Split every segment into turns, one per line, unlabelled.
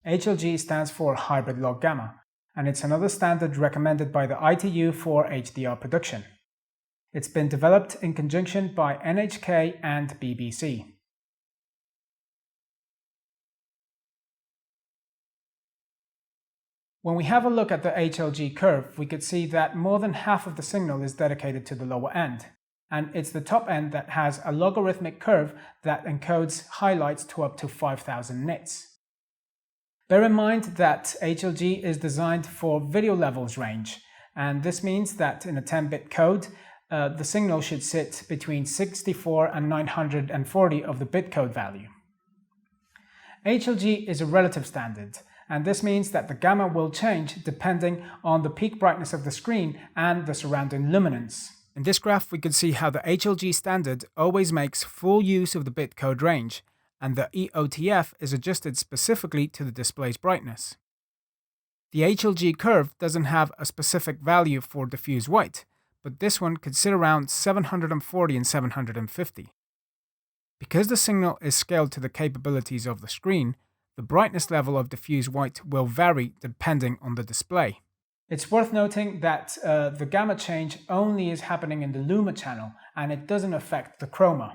HLG stands for hybrid log gamma, and it's another standard recommended by the ITU for HDR production. It's been developed in conjunction by NHK and BBC. When we have a look at the HLG curve, we could see that more than half of the signal is dedicated to the lower end, and it's the top end that has a logarithmic curve that encodes highlights to up to 5,000 nits. Bear in mind that HLG is designed for video levels range, and this means that in a 10-bit code, the signal should sit between 64 and 940 of the bit code value. HLG is a relative standard, and this means that the gamma will change depending on the peak brightness of the screen and the surrounding luminance. In this graph, we can see how the HLG standard always makes full use of the bit code range, and the EOTF is adjusted specifically to the display's brightness. The HLG curve doesn't have a specific value for diffuse white, but this one could sit around 740 and 750. Because the signal is scaled to the capabilities of the screen, the brightness level of diffuse white will vary depending on the display. It's worth noting that the gamma change only is happening in the luma channel, and it doesn't affect the chroma.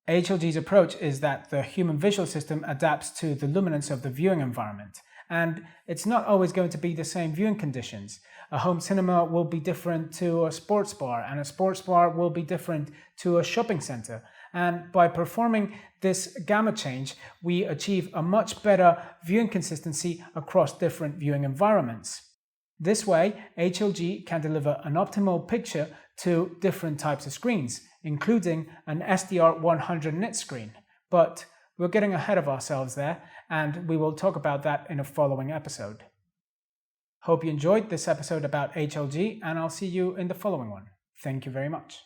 HLG's approach is that the human visual system adapts to the luminance of the viewing environment, and it's not always going to be the same viewing conditions. A home cinema will be different to a sports bar, and a sports bar will be different to a shopping center. And by performing this gamma change, we achieve a much better viewing consistency across different viewing environments. This way, HLG can deliver an optimal picture to different types of screens, including an SDR 100 nit screen. But we're getting ahead of ourselves there, and we will talk about that in a following episode. Hope you enjoyed this episode about HLG, and I'll see you in the following one. Thank you very much.